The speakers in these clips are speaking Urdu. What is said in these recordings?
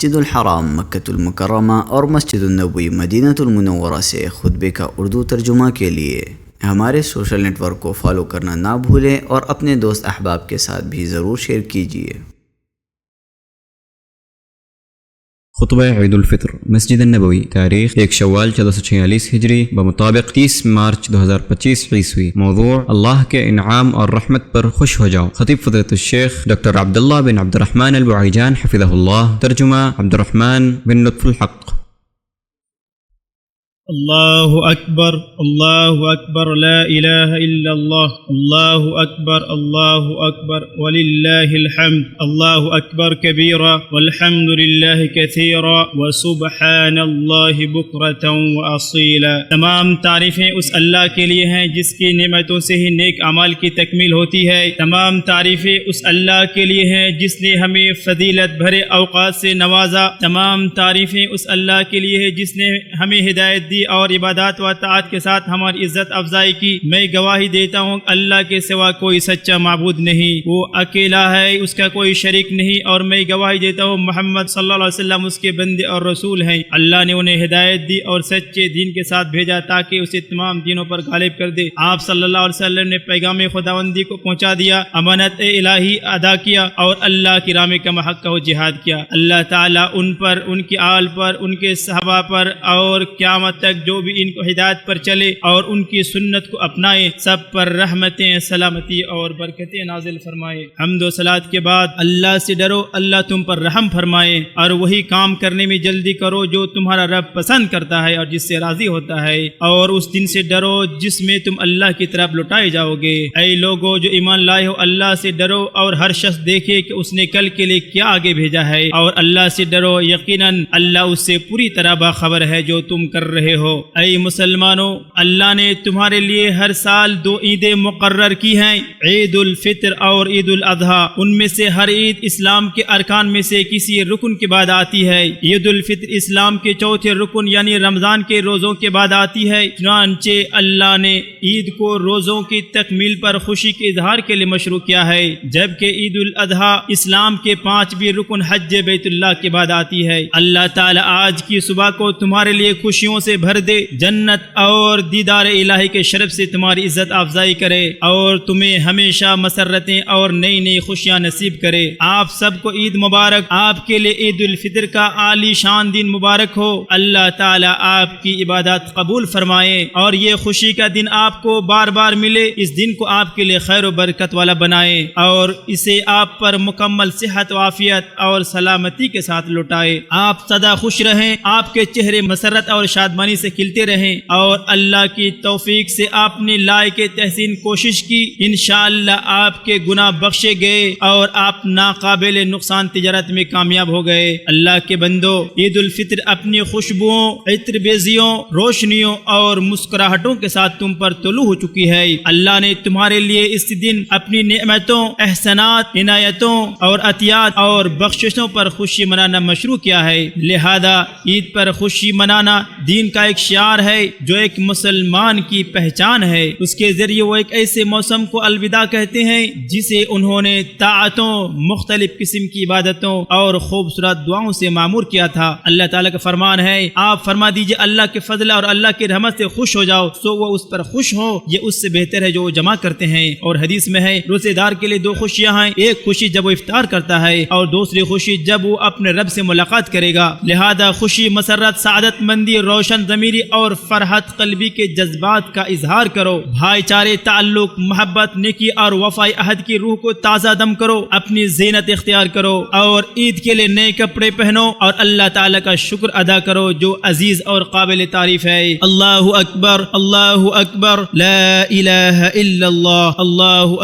مسجد الحرام مکۃ المکرمہ اور مسجد النبوی مدینہ المنورہ سے خطبے کا اردو ترجمہ کے لیے ہمارے سوشل نیٹ ورک کو فالو کرنا نہ بھولیں اور اپنے دوست احباب کے ساتھ بھی ضرور شیئر کیجیے۔ خطبہ عید الفطر مسجد النبوی، تاریخ 1 شوال 1446 ہجری بمطابق 30 مارچ 2025 عیسوی۔ موضوع اللہ کے انعام اور رحمت پر خوش ہو جاؤ۔ خطیب فضیلۃ الشیخ ڈاکٹر عبداللہ بن عبد الرحمن البعیجان حفظہ اللہ۔ ترجمہ عبد الرحمن بن لطف الحق۔ اللہ اکبر اللہ اکبر لا الہ الا اللہ، اللہ اکبر وللہ الحمد، اللہ اکبر کبیرا والحمد للہ کثیرا وسبحان اللہ بکرتا واصیلا۔ تمام تعریفیں اس اللہ کے لیے ہیں جس کی نعمتوں سے ہی نیک اعمال کی تکمیل ہوتی ہے۔ تمام تعریفیں اس اللہ کے لیے ہیں جس نے ہمیں فضیلت بھرے اوقات سے نوازا۔ تمام تعریفیں اس اللہ کے لیے ہے جس نے ہمیں ہدایت دی اور عبادات و طاعت کے ساتھ ہماری عزت افزائی کی۔ میں گواہی دیتا ہوں اللہ کے سوا کوئی سچا معبود نہیں، وہ اکیلا ہے، اس کا کوئی شریک نہیں، اور میں گواہی دیتا ہوں محمد صلی اللہ علیہ وسلم اس کے بندے اور رسول ہیں۔ اللہ نے انہیں ہدایت دی اور سچے دین کے ساتھ بھیجا تاکہ اسے تمام دینوں پر غالب کر دے۔ آپ صلی اللہ علیہ وسلم نے پیغام خداوندی کو پہنچا دیا، امانت الہی ادا کیا اور اللہ کی راہ میں کما حق کا جہاد کیا۔ اللہ تعالیٰ ان پر، ان کی آل پر، ان کے صحابہ پر اور قیامت تک جو بھی ان کو ہدایت پر چلے اور ان کی سنت کو اپنائے، سب پر رحمتیں، سلامتی اور برکتیں نازل فرمائے۔ حمد و صلات کے بعد اللہ سے ڈرو، اللہ تم پر رحم فرمائے، اور وہی کام کرنے میں جلدی کرو جو تمہارا رب پسند کرتا ہے اور جس سے راضی ہوتا ہے، اور اس دن سے ڈرو جس میں تم اللہ کی طرف لوٹائے جاؤ گے۔ اے لوگو جو ایمان لائے ہو، اللہ سے ڈرو اور ہر شخص دیکھے کہ اس نے کل کے لیے کیا آگے بھیجا ہے، اور اللہ سے ڈرو، یقیناً اللہ اس سے پوری طرح باخبر ہے جو تم کر رہے ہو۔ اے مسلمانوں، اللہ نے تمہارے لیے ہر سال 2 عیدیں مقرر کی ہیں، عید الفطر اور عید الاضحیٰ۔ ان میں سے ہر عید اسلام کے ارکان میں سے کسی رکن کے بعد آتی ہے۔ عید الفطر اسلام کے چوتھے رکن یعنی رمضان کے روزوں کے بعد آتی ہے، چنانچہ اللہ نے عید کو روزوں کی تکمیل پر خوشی کے اظہار کے لیے مشروع کیا ہے، جبکہ عید الاضحیٰ اسلام کے 5ویں رکن حج بیت اللہ کے بعد آتی ہے۔ اللہ تعالی آج کی صبح کو تمہارے لیے خوشیوں سے بھر دے، جنت اور دیدار الہی کے شرف سے تمہاری عزت افزائی کرے اور تمہیں ہمیشہ مسرتیں اور نئی نئی خوشیاں نصیب کرے۔ آپ سب کو عید مبارک۔ آپ کے لیے عید الفطر کا عالی شان دن مبارک ہو۔ اللہ تعالیٰ آپ کی عبادات قبول فرمائے اور یہ خوشی کا دن آپ کو بار بار ملے۔ اس دن کو آپ کے لیے خیر و برکت والا بنائے اور اسے آپ پر مکمل صحت و عافیت اور سلامتی کے ساتھ لوٹائے۔ آپ سدا خوش رہیں، آپ کے چہرے مسرت اور شادمانی سے کھلتے رہیں، اور اللہ کی توفیق سے آپ نے لائق تحسین کوشش کی، انشاءاللہ آپ کے گناہ بخشے گئے اور آپ ناقابل نقصان تجارت میں کامیاب ہو گئے۔ اللہ کے بندو، عید الفطر اپنی خوشبوؤں، عطر بیزیوں، روشنیوں اور مسکراہٹوں کے ساتھ تم پر طلوع ہو چکی ہے۔ اللہ نے تمہارے لیے اس دن اپنی نعمتوں، احسانات، عنایتوں اور عطیات اور بخششوں پر خوشی منانا مشروع کیا ہے، لہذا عید پر خوشی منانا دین کا ایک شعار ہے جو ایک مسلمان کی پہچان ہے۔ اس کے ذریعے وہ ایک ایسے موسم کو الوداع کہتے ہیں جسے انہوں نے طاعتوں، مختلف قسم کی عبادتوں اور خوبصورت دعاؤں سے معمور کیا تھا۔ اللہ تعالیٰ کا فرمان ہے، آپ فرما دیجئے اللہ کے فضل اور اللہ کی رحمت سے خوش ہو جاؤ، سو وہ اس پر خوش ہو، یہ اس سے بہتر ہے جو وہ جمع کرتے ہیں۔ اور حدیث میں ہے، روزے دار کے لیے 2 خوشیاں ہیں، ایک خوشی جب وہ افطار کرتا ہے اور دوسری خوشی جب وہ اپنے رب سے ملاقات کرے گا۔ لہذا خوشی، مسرت، سعادت مندی، روشن ضمیری اور فرحت قلبی کے جذبات کا اظہار کرو۔ بھائی چارے، تعلق، محبت، نیکی اور وفائی عہد کی روح کو تازہ دم کرو، اپنی زینت اختیار کرو اور عید کے لیے نئے کپڑے پہنو اور اللہ تعالیٰ کا شکر ادا کرو جو عزیز اور قابل تعریف ہے۔ اللہ اکبر، اللہ اکبر، لا الہ الا اللہ، اللہ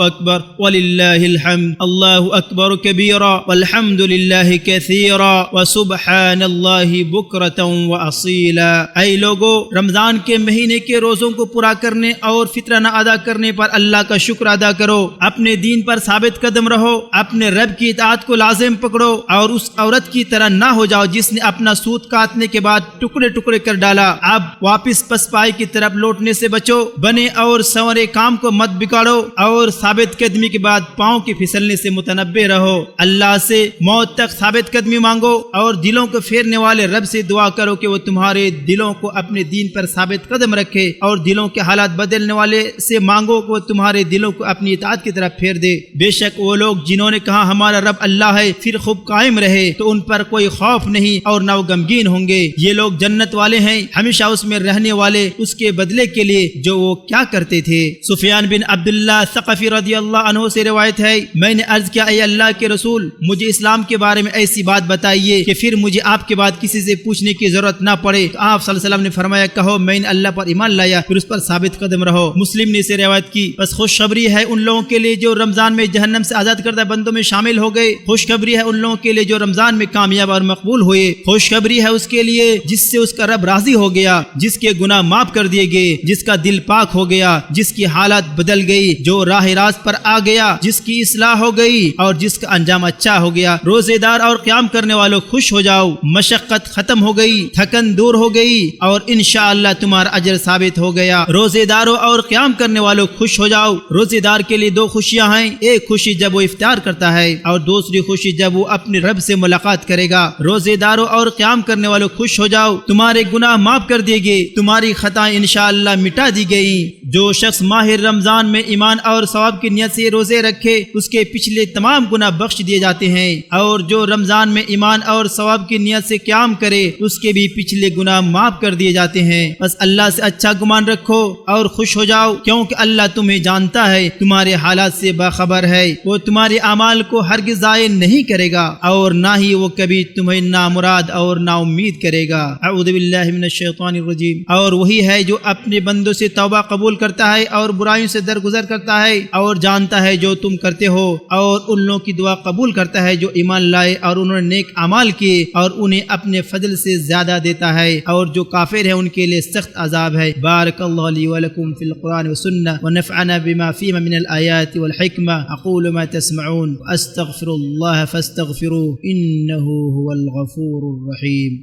اکبر وللہ الحمد، اللہ اکبر کبیرا والحمد للہ کثیرا وسبحان اللہ بکرتا وأصيلا۔ اے لوگو، رمضان کے مہینے کے روزوں کو پورا کرنے اور فطرہ نہ ادا کرنے پر اللہ کا شکر ادا کرو، اپنے دین پر ثابت قدم رہو، اپنے رب کی اطاعت کو لازم پکڑو اور اس عورت کی طرح نہ ہو جاؤ جس نے اپنا سود کاٹنے کے بعد ٹکڑے ٹکڑے کر ڈالا۔ اب واپس پسپائی کی طرف لوٹنے سے بچو، بنے اور سنورے کام کو مت بگاڑو اور ثابت قدمی کے بعد پاؤں کے پھسلنے سے متنبہ رہو۔ اللہ سے موت تک ثابت قدمی مانگو اور دلوں کو پھیرنے والے رب سے دعا کرو کہ وہ تمہارے دلوں کو اپنے دین پر ثابت قدم رکھے، اور دلوں کے حالات بدلنے والے سے مانگو کہ وہ تمہارے دلوں کو اپنی اطاعت کی طرف پھیر دے۔ بے شک وہ لوگ جنہوں نے کہا ہمارا رب اللہ ہے پھر خوب قائم رہے تو ان پر کوئی خوف نہیں اور نہ وہ غمگین ہوں گے۔ یہ لوگ جنت والے ہیں، ہمیشہ اس میں رہنے والے، اس کے بدلے کے لیے جو وہ کیا کرتے تھے۔ سفیان بن عبداللہ ثقفی رضی اللہ عنہ سے روایت ہے، میں نے عرض کیا اے اللہ کے رسول، مجھے اسلام کے بارے میں ایسی بات بتائیے کہ پھر مجھے آپ کے بعد کسی سے پوچھنے کی ضرورت نہ پڑے۔ تو آپ صلی اللہ علیہ وسلم نے فرمایا، کہو میں نے اللہ پر ایمان لایا، پھر اس پر ثابت قدم رہو۔ مسلم نے اسے روایت کی۔ بس خوشخبری ہے ان لوگوں کے لیے جو رمضان میں جہنم سے آزاد کردہ بندوں میں شامل ہو گئے، خوشخبری ہے ان لوگوں کے لیے جو رمضان میں کامیاب اور مقبول ہوئے، خوشخبری ہے اس کے لیے جس سے اس کا رب راضی ہو گیا، جس کے گناہ معاف کر دیے گئے، جس کا دل پاک ہو گیا، جس کی حالت بدل گئی، جو راہ راست پر آ گیا، جس کی اصلاح ہو گئی اور جس کا انجام اچھا ہو گیا۔ روزے دار اور قیام کرنے والوں خوش ہو جاؤ، مشقت ختم ہو گئی، تھکن دور ہو گئی اور انشاءاللہ تمہارا اجر ثابت ہو گیا۔ روزے داروں اور قیام کرنے والوں خوش ہو جاؤ۔ روزے دار کے لیے دو خوشیاں ہیں، ایک خوشی جب وہ افطار کرتا ہے اور دوسری خوشی جب وہ اپنے رب سے ملاقات کرے گا۔ روزے داروں اور قیام کرنے والوں خوش ہو جاؤ، تمہارے گناہ معاف کر دیے گئے، تمہاری خطائیں انشاءاللہ مٹا دی گئی۔ جو شخص ماہ رمضان میں ایمان اور ثواب کی نیت سے روزے رکھے اس کے پچھلے تمام گناہ بخش دیے جاتے ہیں، اور جو رمضان میں ایمان اور ثواب کی نیت سے قیام کرے اس کے بھی پچھلے گناہ معاف کر دیے جاتے ہیں۔ بس اللہ سے اچھا گمان رکھو اور خوش ہو جاؤ، کیونکہ اللہ تمہیں جانتا ہے، تمہارے حالات سے باخبر ہے۔ وہ تمہارے اعمال کو ہرگز ضائع نہیں کرے گا اور نہ ہی وہ کبھی تمہیں نامراد اور نا امید کرے گا۔ اعوذ باللہ من الشیطان الرجیم۔ اور وہی ہے جو اپنے بندوں سے توبہ قبول کرتا ہے اور برائیوں سے درگزر کرتا ہے اور جانتا ہے جو تم کرتے ہو، اور ان لوگوں کی دعا قبول کرتا ہے جو ایمان لائے اور انہوں نے نیک اعمال کیے، اور انہیں اپنے فضل سے زیادہ دیتا ہے، اور جو کافر ہیں ان کے لیے سخت عذاب ہے۔ بارک اللہ لی ولکم فی القرآن والسنہ ونفعنا بما فیہما من الآیات والحکمہ۔ اقول ما تسمعون واستغفر اللہ فاستغفروہ انہ هو الغفور الرحیم۔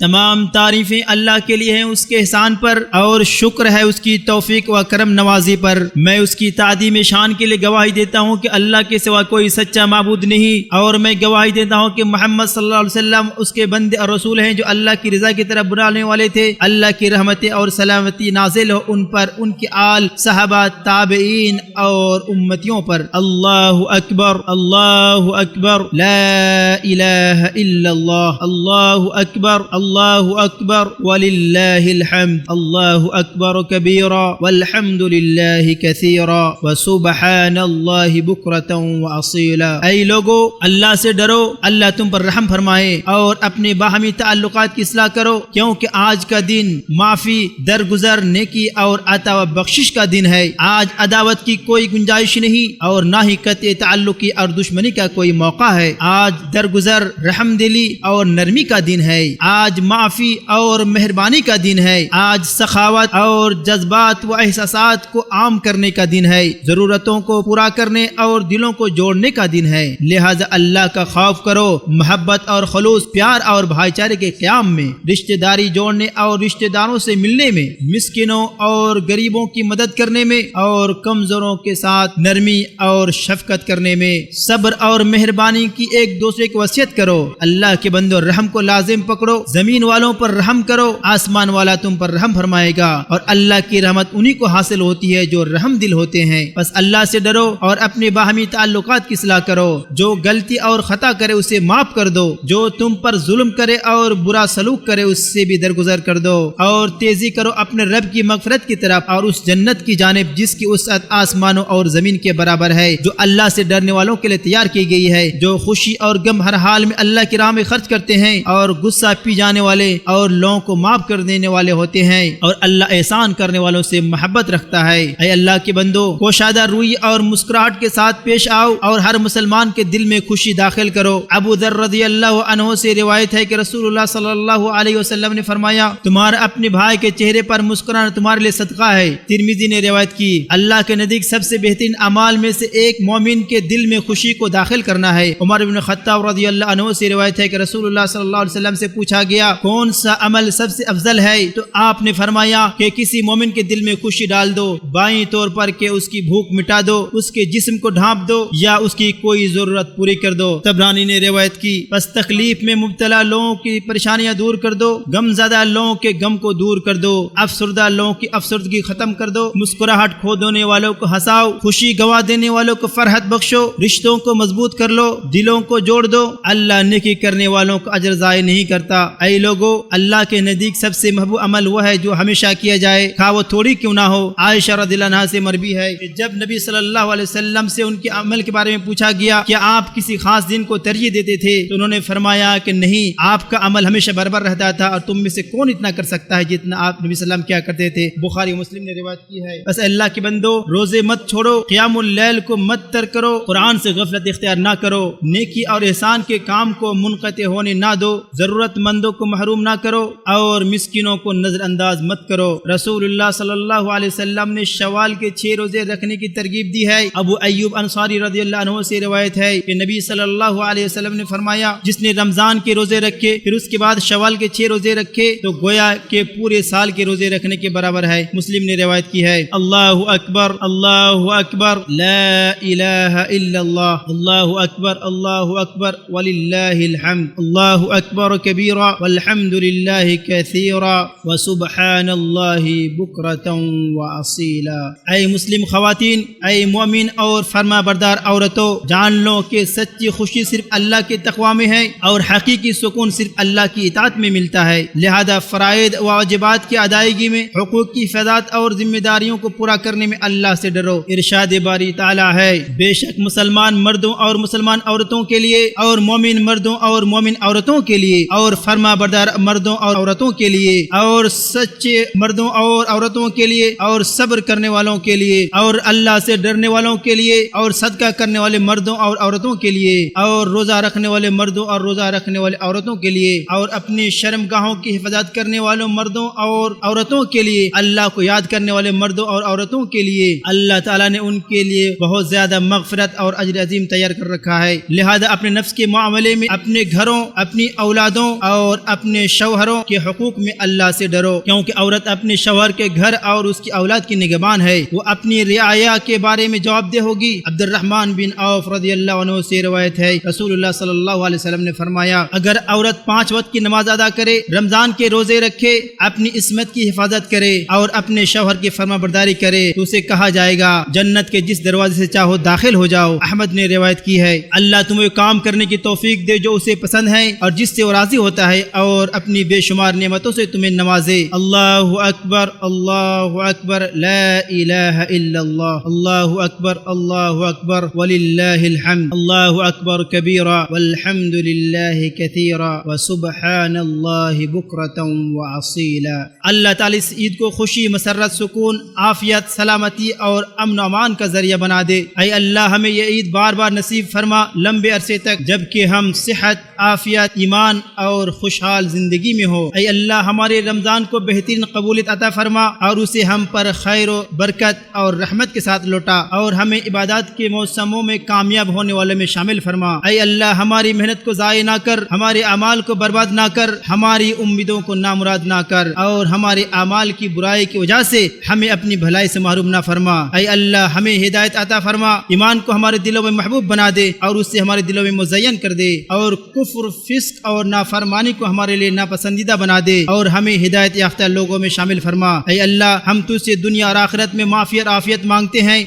تمام تعریفیں اللہ کے لیے ہیں اس کے احسان پر، اور شکر ہے اس کی توفیق و کرم نوازی پر۔ میں اس کی تعظیم شان کے لیے گواہی دیتا ہوں کہ اللہ کے سوا کوئی سچا معبود نہیں، اور میں گواہی دیتا ہوں کہ محمد صلی اللہ علیہ وسلم اس کے بندے اور رسول ہیں جو اللہ کی رضا کی طرف بلانے والے تھے۔ اللہ کی رحمتیں اور سلامتی نازل ہو ان پر، ان کے آل، صحابہ، تابعین اور امتیوں پر۔ اللہ اکبر، اللہ اکبر، لا الہ الا اللہ، اللہ اکبر، اللہ اکبر وللہ الحمد، اللہ اکبر کبیرا والحمد للہ کثیرا وسبحان اللہ بکرتا واصیلا۔ اے لوگو، اللہ سے ڈرو، اللہ تم پر رحم فرمائے، اور اپنے باہمی تعلقات کی اصلاح کرو، کیونکہ آج کا دن معافی، درگزر، نیکی اور عطا و بخشش کا دن ہے۔ آج عداوت کی کوئی گنجائش نہیں اور نہ ہی قطع تعلق کی اور دشمنی کا کوئی موقع ہے۔ آج درگزر، رحم دلی اور نرمی کا دن ہے۔ آج معافی اور مہربانی کا دن ہے۔ آج سخاوت اور جذبات و احساسات کو عام کرنے کا دن ہے، ضرورتوں کو پورا کرنے اور دلوں کو جوڑنے کا دن ہے۔ لہذا اللہ کا خوف کرو، محبت اور خلوص، پیار اور بھائی چارے کے قیام میں، رشتہ داری جوڑنے اور رشتہ داروں سے ملنے میں، مسکینوں اور غریبوں کی مدد کرنے میں، اور کمزوروں کے ساتھ نرمی اور شفقت کرنے میں، صبر اور مہربانی کی ایک دوسرے کی وصیت کرو۔ اللہ کے بندو، رحم کو لازم پکڑو، زمین والوں پر رحم کرو، آسمان والا تم پر رحم فرمائے گا، اور اللہ کی رحمت انہی کو حاصل ہوتی ہے جو رحم دل ہوتے ہیں۔ بس اللہ سے ڈرو اور اپنے باہمی تعلقات کی اصلاح کرو، جو غلطی اور خطا کرے اسے معاف کر دو، جو تم پر ظلم کرے اور برا سلوک کرے اس سے بھی درگزر کر دو، اور تیزی کرو اپنے رب کی مغفرت کی طرف اور اس جنت کی جانب جس کی وسعت آسمانوں اور زمین کے برابر ہے، جو اللہ سے ڈرنے والوں کے لیے تیار کی گئی ہے، جو خوشی اور غم ہر حال میں اللہ کی راہ میں خرچ کرتے ہیں اور غصہ پی جانے بخشوانے والے اور لوگوں کو معاف کر دینے والے ہوتے ہیں، اور اللہ احسان کرنے والوں سے محبت رکھتا ہے۔ اے اللہ کے بندو، کوشادہ روی اور مسکراہٹ کے ساتھ پیش آؤ اور ہر مسلمان کے دل میں خوشی داخل کرو۔ ابو ذر رضی اللہ عنہ سے روایت ہے کہ رسول اللہ صلی اللہ علیہ وسلم نے فرمایا، تمہارا اپنے بھائی کے چہرے پر مسکرانا تمہارے لیے صدقہ ہے۔ ترمذی نے روایت کی، اللہ کے نزدیک سب سے بہترین اعمال میں سے ایک مومن کے دل میں خوشی کو داخل کرنا ہے۔ عمر بن خطاب رضی اللہ عنہ سے روایت ہے کہ رسول اللہ صلی اللہ علیہ وسلم سے پوچھا گیا، کون سا عمل سب سے افضل ہے؟ تو آپ نے فرمایا کہ کسی مومن کے دل میں خوشی ڈال دو، بائیں طور پر کہ اس کی بھوک مٹا دو، اس کے جسم کو ڈھانپ دو یا اس کی کوئی ضرورت پوری کر دو۔ طبرانی نے روایت کی، بس تکلیف میں مبتلا لوگوں کی پریشانیاں دور کر دو، غم زدہ لوگوں کے غم کو دور کر دو، افسردہ لوگوں کی افسردگی ختم کر دو، مسکراہٹ کھو دینے والوں کو ہنساؤ، خوشی گوا دینے والوں کو فرحت بخشو، رشتوں کو مضبوط کر لو، دلوں کو جوڑ دو۔ اللہ نیکی کرنے والوں کو اجر ضائع نہیں کرتا۔ اے لوگو، اللہ کے نزدیک سب سے محبوب عمل وہ ہے جو ہمیشہ کیا جائے، خواہ وہ تھوڑی کیوں نہ ہو۔ عائشہ رضی اللہ عنہا سے مروی ہے کہ جب نبی صلی اللہ علیہ وسلم سے ان کے عمل کے بارے میں پوچھا گیا کہ آپ کسی خاص دن کو ترجیح دیتے تھے، تو انہوں نے فرمایا کہ نہیں، آپ کا عمل ہمیشہ برابر رہتا تھا، اور تم میں سے کون اتنا کر سکتا ہے جتنا آپ نبی صلی اللہ علیہ وسلم کیا کرتے تھے۔ بخاری مسلم نے روایت کی ہے۔ بس اللہ کے بندو، روزے مت چھوڑو، قیام اللیل کو مت ترک کرو، قرآن سے غفلت اختیار نہ کرو، نیکی اور احسان کے کام کو منقطع ہونے نہ دو، ضرورت مندوں کو محروم نہ کرو اور مسکینوں کو نظر انداز مت کرو۔ رسول اللہ صلی اللہ علیہ وسلم نے شوال کے 6 روزے رکھنے کی ترغیب دی ہے۔ ابو ایوب انصاری رضی اللہ عنہ سے روایت ہے کہ نبی صلی اللہ علیہ وسلم نے فرمایا، جس نے رمضان کے روزے رکھے پھر اس کے بعد شوال کے 6 روزے رکھے تو گویا کہ پورے سال کے روزے رکھنے کے برابر ہے۔ مسلم نے روایت کی ہے۔ اللہ اکبر، اللہ اکبر، لا الہ الا اللہ، اللہ اکبر وللہ الحمد، اللہ اکبر کبیرا والحمد للہ کثیرا وسبحان اللہ بکرۃ واصیلا۔ اے مسلم خواتین، اے مومن اور فرما بردار عورتوں، جان لو کہ سچی خوشی صرف اللہ کے تقوی میں ہے اور حقیقی سکون صرف اللہ کی اطاعت میں ملتا ہے۔ لہذا فرائض و واجبات کی ادائیگی میں، حقوق کی حفاظت اور ذمہ داریوں کو پورا کرنے میں اللہ سے ڈرو۔ ارشاد باری تعالی ہے، بے شک مسلمان مردوں اور مسلمان عورتوں کے لیے اور مومن مردوں اور مومن عورتوں کے لیے اور فرما بردار مردوں اور عورتوں کے لیے اور سچے مردوں اور عورتوں کے لیے اور صبر کرنے والوں کے لیے اور اللہ سے ڈرنے والوں کے لیے اور صدقہ کرنے والے مردوں اور عورتوں کے لیے اور روزہ رکھنے والے مردوں اور روزہ رکھنے والے عورتوں کے لیے اور اپنی شرم گاہوں کی حفاظت کرنے والوں مردوں اور عورتوں کے لیے، اللہ کو یاد کرنے والے مردوں اور عورتوں کے لیے اللہ تعالیٰ نے ان کے لیے بہت زیادہ مغفرت اور اجر عظیم تیار کر رکھا ہے۔ لہذا اپنے نفس کے معاملے میں اپنے گھروں، اپنی اولادوں اور اپنے شوہروں کے حقوق میں اللہ سے ڈرو، کیونکہ عورت اپنے شوہر کے گھر اور اس کی اولاد کی نگہبان ہے، وہ اپنی رعایا کے بارے میں جواب دہ ہوگی۔ عبد الرحمن بن عوف رضی اللہ عنہ سے روایت ہے، رسول اللہ صلی اللہ علیہ وسلم نے فرمایا، اگر عورت 5 وقت کی نماز ادا کرے، رمضان کے روزے رکھے، اپنی عصمت کی حفاظت کرے اور اپنے شوہر کی فرما برداری کرے تو اسے کہا جائے گا جنت کے جس دروازے سے چاہو داخل ہو جاؤ۔ احمد نے روایت کی ہے۔ اللہ تمہیں کام کرنے کی توفیق دے جو اسے پسند ہے اور جس سے وہ راضی ہوتا ہے، اور اپنی بے شمار نعمتوں سے تمہیں نوازے۔ اللہ اکبر، لا الہ الا اللہ، اللہ اکبر وللہ الحمد، اللہ اکبر کبیرا والحمد للہ کثیرا وسبحان اللہ بکرۃ واصیلا۔ اللہ تعالی اس عید کو خوشی، مسرت، سکون، عافیت، سلامتی اور امن و امان کا ذریعہ بنا دے۔ اے اللہ، ہمیں یہ عید بار بار نصیب فرما، لمبے عرصے تک، جبکہ ہم صحت، عافیت، ایمان اور خوشحال زندگی میں ہو۔ اے اللہ، ہمارے رمضان کو بہترین قبولیت عطا فرما اور اسے ہم پر خیر و برکت اور رحمت کے ساتھ لوٹا، اور ہمیں عبادات کے موسموں میں کامیاب ہونے والے میں شامل فرما۔ اے اللہ، ہماری محنت کو ضائع نہ کر، ہمارے اعمال کو برباد نہ کر، ہماری امیدوں کو نامراد نہ کر، اور ہمارے اعمال کی برائی کی وجہ سے ہمیں اپنی بھلائی سے محروم نہ فرما۔ اے اللہ، ہمیں ہدایت عطا فرما، ایمان کو ہمارے دلوں میں محبوب بنا دے اور اس سے ہمارے دلوں میں مزین کر دے، اور کفر، فسق اور نافرمانی کو ہمارے لیے ناپسندیدہ بنا دے اور ہمیں ہدایت یافتہ لوگوں میں شامل فرما۔ اے اللہ، ہم تجھ سے دنیا اور آخرت میں معافی اور عافیت مانگتے ہیں۔